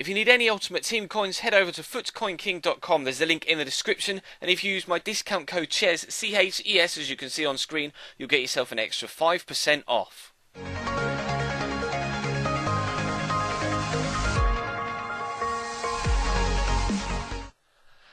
If you need any Ultimate Team coins, head over to footcoinking.com. There's a link in the description, and if you use my discount code CHES, CHES, as you can see on screen, you'll get yourself an extra 5% off.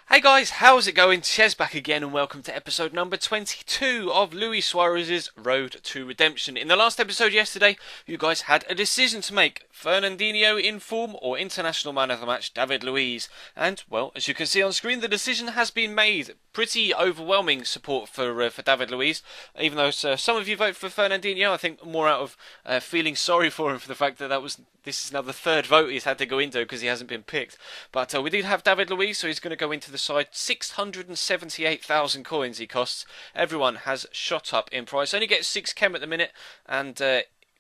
Hey guys, how's it going? Chez back again, and welcome to episode number 22 of Luis Suarez's Road to Redemption. In the last episode yesterday, you guys had a decision to make. Fernandinho in form or international man of the match, David Luiz. And, well, as you can see on screen, the decision has been made. Pretty overwhelming support for David Luiz. Even though some of you vote for Fernandinho, I think more out of feeling sorry for him for the fact that this is now the third vote he's had to go into because he hasn't been picked. But we did have David Luiz, so he's going to go into the side. 678,000 coins he costs. Everyone has shot up in price. Only gets 6 chem at the minute, and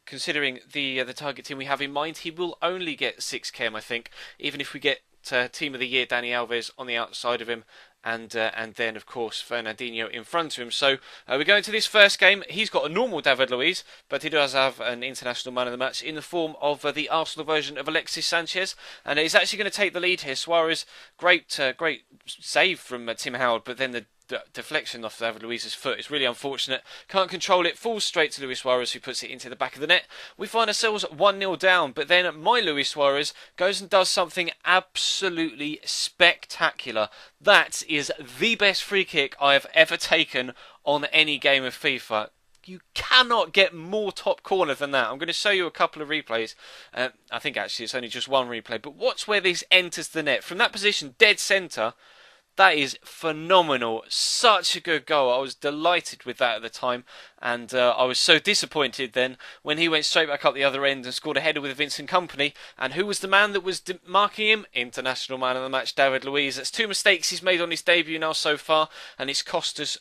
considering the target team we have in mind, he will only get 6 chem, I think, even if we get Team of the Year Dani Alves on the outside of him. And then, of course, Fernandinho in front of him. So we go into this first game. He's got a normal David Luiz, but he does have an international man of the match in the form of the Arsenal version of Alexis Sanchez. And he's actually going to take the lead here. Suarez, great save from Tim Howard, but then the deflection off David Luiz's foot is really unfortunate. Can't control it, falls straight to Luis Suarez, who puts it into the back of the net. We find ourselves 1-0 down, but then my Luis Suarez goes and does something absolutely spectacular. That is the best free kick I have ever taken on any game of FIFA. You cannot get more top corner than that. I'm going to show you a couple of replays. I think actually it's only just one replay, but watch where this enters the net. From that position, dead centre, that is phenomenal. Such a good goal. I was delighted with that at the time, and I was so disappointed then when he went straight back up the other end and scored a header with Vincent Kompany. And who was the man that was marking him? International man of the match, David Luiz. That's 2 mistakes he's made on his debut now so far, and it's cost us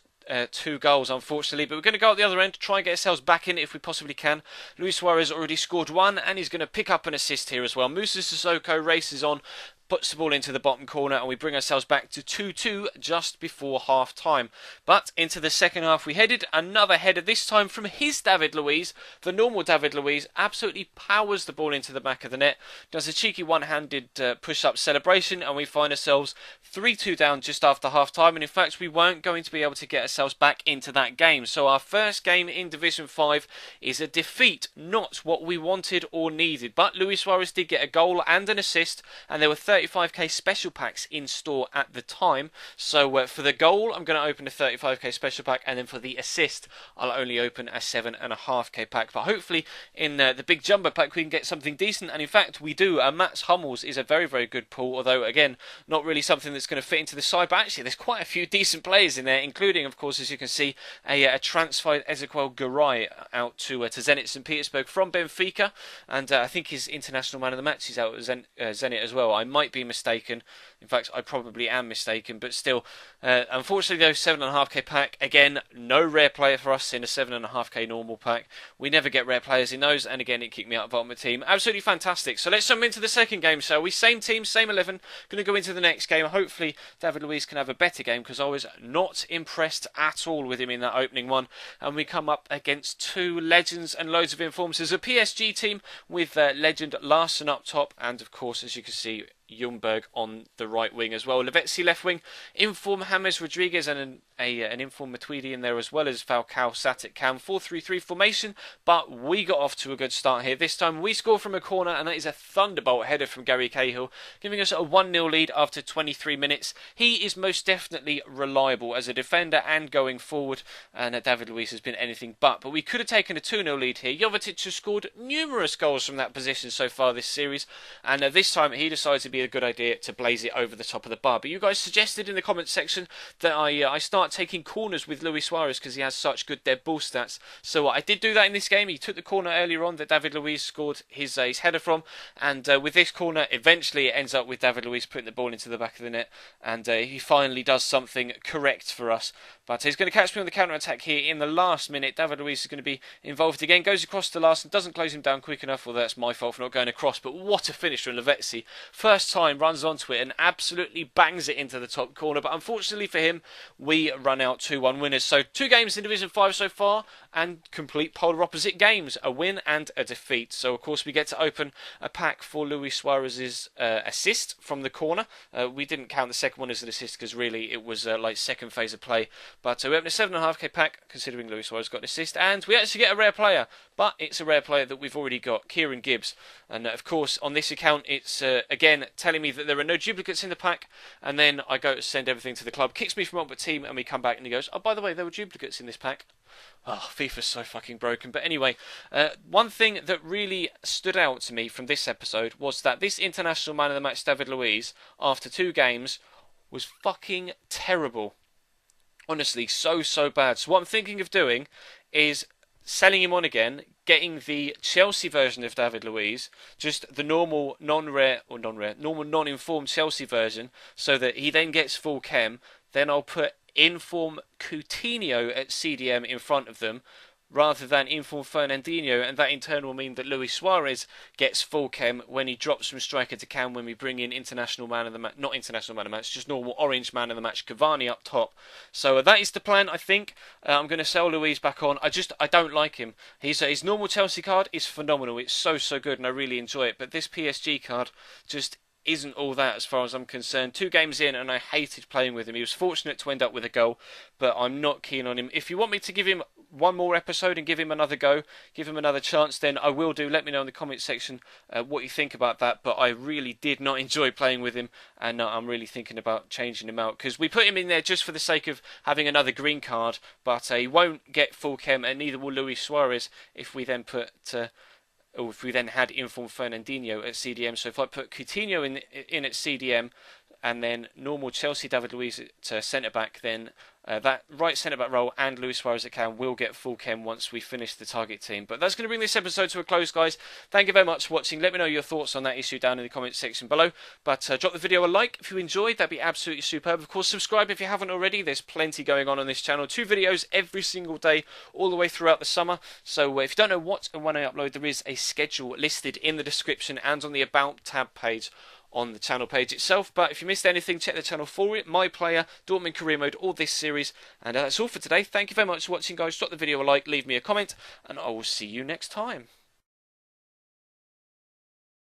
2 goals, unfortunately. But we're going to go up the other end to try and get ourselves back in it if we possibly can. Luis Suarez already scored 1, and he's going to pick up an assist here as well. Moussa Sissoko races on, puts the ball into the bottom corner, and we bring ourselves back to 2-2 just before half time. But into the second half we headed. Another header, this time from his David Luiz. The normal David Luiz absolutely powers the ball into the back of the net, does a cheeky one-handed push-up celebration, and we find ourselves 3-2 down just after half time. And in fact, we weren't going to be able to get ourselves back into that game. So our first game in Division 5 is a defeat, not what we wanted or needed. But Luis Suarez did get a goal and an assist, and there were 35k special packs in store at the time. So for the goal, I'm going to open a 35k special pack, and then for the assist, I'll only open a 7.5k pack. But hopefully in the big jumbo pack we can get something decent, and in fact we do. Mats Hummels is a very, very good pull, although again not really something that's going to fit into the side. But actually there's quite a few decent players in there, including, of course, as you can see, a transferred Ezequiel Garay out to Zenit St. Petersburg from Benfica, and I think his international man of the match is out at Zenit as well. I might be mistaken. In fact, I probably am mistaken, but still, unfortunately though, 7.5k pack, again, no rare player for us in a 7.5k normal pack. We never get rare players in those, and again, it kicked me out of Ultimate Team. Absolutely fantastic. So let's jump into the second game, shall we? Same team, same 11. Going to go into the next game. Hopefully, David Luiz can have a better game, because I was not impressed at all with him in that opening one. And we come up against 2 legends and loads of informs. There's a PSG team with legend Larson up top, and of course, as you can see, Ljungberg on the right wing as well. Lavezzi left wing, inform James Rodriguez, and an inform Matuidi in there, as well as Falcao sat at cam. 4-3-3 formation, but we got off to a good start here. This time we score from a corner, and that is a thunderbolt header from Gary Cahill, giving us a 1-0 lead after 23 minutes. He is most definitely reliable as a defender and going forward, and David Luiz has been anything but we could have taken a 2-0 lead here. Jovetic has scored numerous goals from that position so far this series, and this time he decided to be a good idea to blaze it over the top of the bar. But you guys suggested in the comments section that I start taking corners with Luis Suarez because he has such good dead ball stats. So I did do that in this game. He took the corner earlier on that David Luiz scored his header from, and with this corner, eventually it ends up with David Luiz putting the ball into the back of the net, and he finally does something correct for us. But he's going to catch me on the counter-attack here in the last minute. David Luiz is going to be involved again. Goes across to Larson, doesn't close him down quick enough. Well, that's my fault for not going across. But what a finish from Lavezzi. First time, runs onto it and absolutely bangs it into the top corner. But unfortunately for him, we run out 2-1 winners. So 2 games in Division 5 so far. and complete polar opposite games, a win and a defeat. So of course we get to open a pack for Luis Suarez's assist from the corner. We didn't count the second one as an assist because really it was like second phase of play. But we opened a 7.5k pack considering Luis Suarez got an assist, and we actually get a rare player, but it's a rare player that we've already got, Kieran Gibbs. And of course on this account it's again telling me that there are no duplicates in the pack, and then I go to send everything to the club, kicks me from up with team, and we come back and he goes, oh, by the way, there were duplicates in this pack. Oh, FIFA's so fucking broken. But anyway, one thing that really stood out to me from this episode was that this international man of the match, David Luiz, after 2 games, was fucking terrible. Honestly, so bad. So what I'm thinking of doing is selling him on again, getting the Chelsea version of David Luiz, just the normal normal non-informed Chelsea version, so that he then gets full chem. Then I'll put inform Coutinho at CDM in front of them, rather than inform Fernandinho, and that in turn will mean that Luis Suarez gets full chem when he drops from striker to cam when we bring in international man of the match, not international man of the match, just normal orange man of the match, Cavani up top. So that is the plan, I think. I'm going to sell Luiz back on. I don't like him. His normal Chelsea card is phenomenal. It's so good, and I really enjoy it. But this PSG card just isn't all that as far as I'm concerned. 2 games in and I hated playing with him. He was fortunate to end up with a goal, but I'm not keen on him. If you want me to give him one more episode and give him another go, give him another chance, then I will do. Let me know in the comment section what you think about that, but I really did not enjoy playing with him, and I'm really thinking about changing him out, because we put him in there just for the sake of having another green card, but he won't get full chem, and neither will Luis Suarez if we then or if we then had informed Fernandinho at CDM. So if I put Coutinho in at CDM, and then normal Chelsea David Luiz at centre-back, then that right centre-back role and Luis Suarez at cam will get full chem once we finish the target team. But that's going to bring this episode to a close, guys. Thank you very much for watching. Let me know your thoughts on that issue down in the comments section below. But drop the video a like if you enjoyed. That'd be absolutely superb. Of course, subscribe if you haven't already. There's plenty going on this channel. 2 videos every single day, all the way throughout the summer. So if you don't know what and when I upload, there is a schedule listed in the description and on the About tab page on the channel page itself. But if you missed anything, check the channel for it. My player, Dortmund career mode, all this series. And that's all for today. Thank you very much for watching, guys. Drop the video a like, leave me a comment, and I will see you next time.